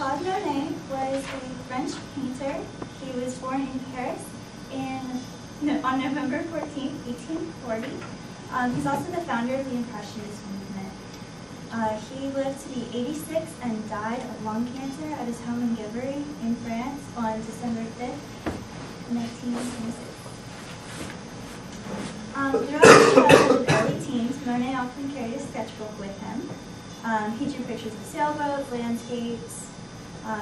Claude Monet was a French painter. He was born in Paris on November 14, 1840. He's also the founder of the Impressionist movement. He lived to be 86 and died of lung cancer at his home in Givry in France on December 5th, 1926. Throughout his childhood and early teens, Monet often carried a sketchbook with him. He drew pictures of sailboats, landscapes.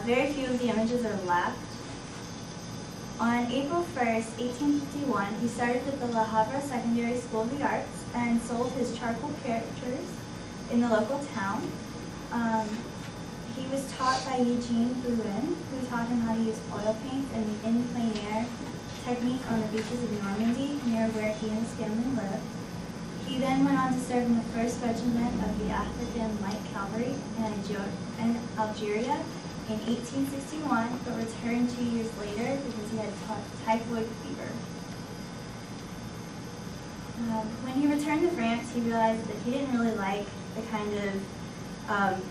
Very few of the images are left. On April 1st, 1851, he started at the Le Havre Secondary School of the Arts and sold his charcoal characters in the local town. He was taught by Eugene Bouin, who taught him how to use oil paint and the in plein air technique on the beaches of Normandy, near where he and his family lived. He then went on to serve in the 1st Regiment of the African Light Cavalry in Algeria in 1861, but returned 2 years later because he had typhoid fever. When he returned to France, he realized that he didn't really like the kind of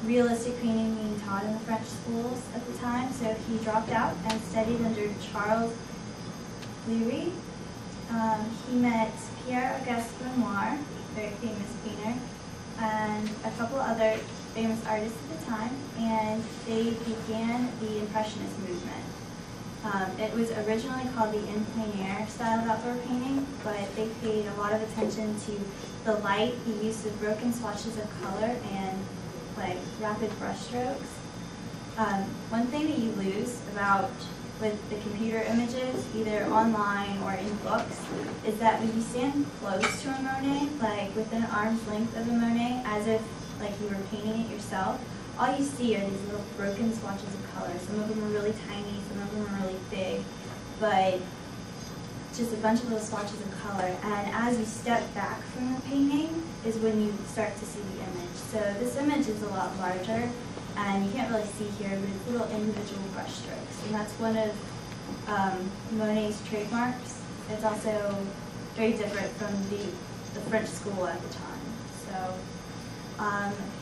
realistic painting being taught in the French schools at the time, so he dropped out and studied under Charles Léry. He met Pierre-Auguste Renoir, a very famous painter, and a couple other famous artists at the time, and they began the Impressionist movement. It was originally called the in plein air style of outdoor painting, but they paid a lot of attention to the light, the use of broken swatches of color, and rapid brushstrokes. One thing that you lose with the computer images, either online or in books, is that when you stand close to a Monet, like within arm's length of a Monet, as if you were painting it yourself, all you see are these little broken swatches of color. Some of them are really tiny, some of them are really big, but just a bunch of little swatches of color. And as you step back from the painting is when you start to see the image. So this image is a lot larger, and you can't really see here, but it's little individual brush strokes. And that's one of Monet's trademarks. It's also very different from the French school at the time. So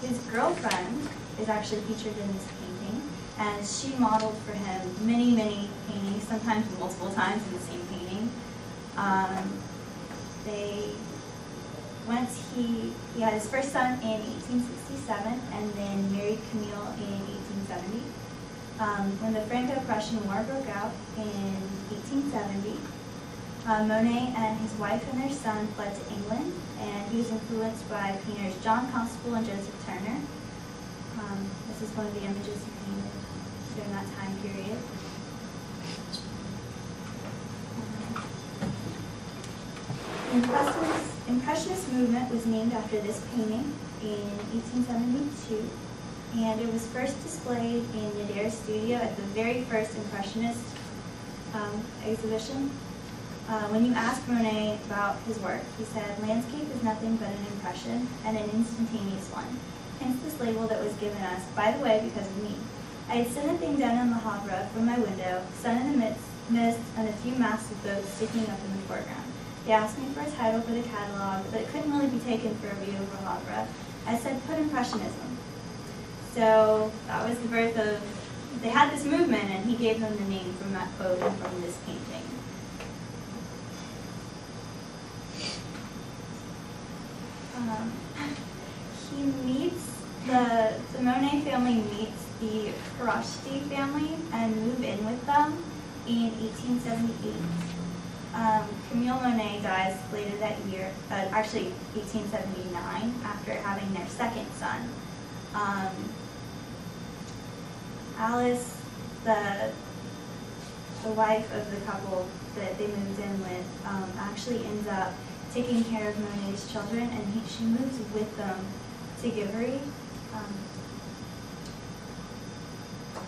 his girlfriend is actually featured in this painting, and she modeled for him many, many paintings, sometimes multiple times in the same painting. He had his first son in 1867 and then married Camille in 1870. When the Franco-Prussian War broke out in 1870, Monet and his wife and their son fled to England, and he was influenced by painters John Constable and Joseph Turner. This is one of the images he painted during that time period. The Impressionist movement was named after this painting in 1872, and it was first displayed in Nadir's studio at the very first Impressionist exhibition. When you asked Monet about his work, he said, "Landscape is nothing but an impression, and an instantaneous one. Hence this label that was given us, by the way, because of me. I had seen a thing down in Le Havre from my window, sun in the mist, and a few masts of boats sticking up in the foreground. They asked me for a title for the catalog, but it couldn't really be taken for a view of Le Havre. I said, put Impressionism." So that was the birth of, they had this movement, and he gave them the name from that quote and from this painting. He meets, the Monet family meets the Karashti family and move in with them in 1878. Camille Monet dies later that year, actually 1879, after having their second son. Alice, the wife of the couple that they moved in with, actually ends up taking care of Monet's children, and she moves with them to Givry.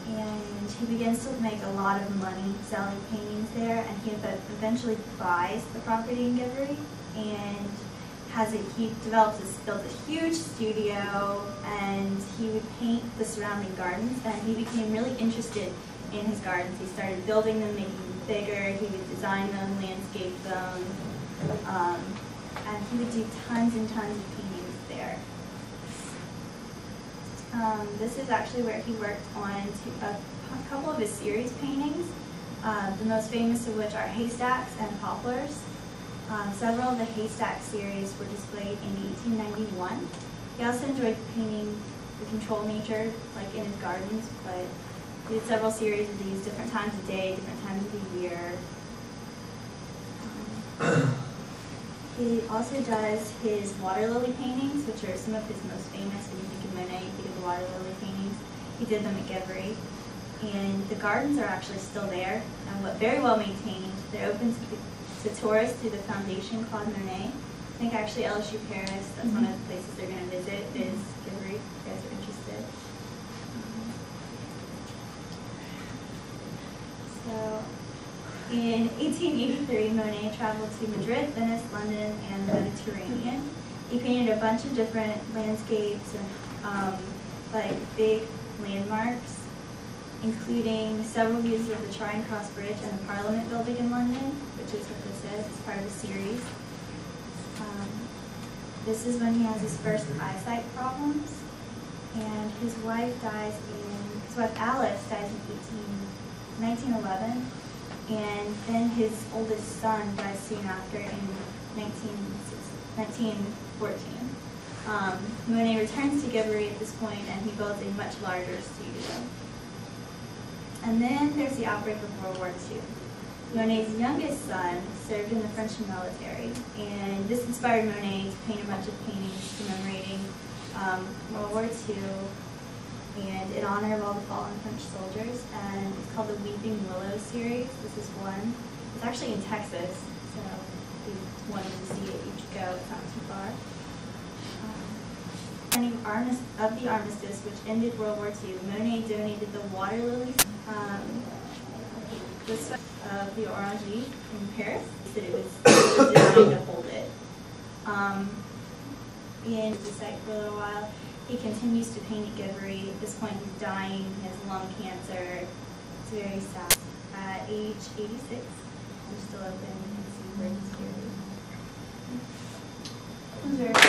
And he begins to make a lot of money selling paintings there, and he eventually buys the property in Givry and built a huge studio, and he would paint the surrounding gardens, and he became really interested in his gardens. He started building them, making them bigger. He would design them, landscape them, and he would do tons and tons of paintings there. This is actually where he worked on a couple of his series paintings, the most famous of which are haystacks and poplars. Several of the haystack series were displayed in 1891. He also enjoyed painting the controlled nature, like in his gardens, but he did several series of these different times of day, different times of the year. He also does his water lily paintings, which are some of his most famous. When you think of Monet, you think of the water lily paintings. He did them at Givry. And the gardens are actually still there, and very well maintained. They're open to tourists through the foundation Claude Monet. I think actually LSU Paris, that's one of the places they're going to visit, is Givry, if you guys are interested. So, in 1883, Monet traveled to Madrid, Venice, London, and the Mediterranean. He painted a bunch of different landscapes and like big landmarks, including several views of the Charing Cross Bridge and the Parliament Building in London, which is what this is. It's part of the series. This is when he has his first eyesight problems, and his wife Alice dies in 1911, and then his oldest son dies soon after in 1914. Monet returns to Givry at this point, and he builds a much larger studio. And then there's the outbreak of World War II. Monet's youngest son served in the French military, and this inspired Monet to paint a bunch of paintings commemorating World War II and in honor of all the fallen French soldiers, and it's called the Weeping Willow series. This is one. It's actually in Texas, so if you wanted to see it, you should go. It's not too far. Of the armistice, which ended World War II, Monet donated the water lilies of the Orangerie in Paris. He said it was designed to hold it. In the site for a little while, he continues to paint at Givry. At this point, he's dying. He has lung cancer. It's very sad. At age 86, he's still open. You can see where he's buried.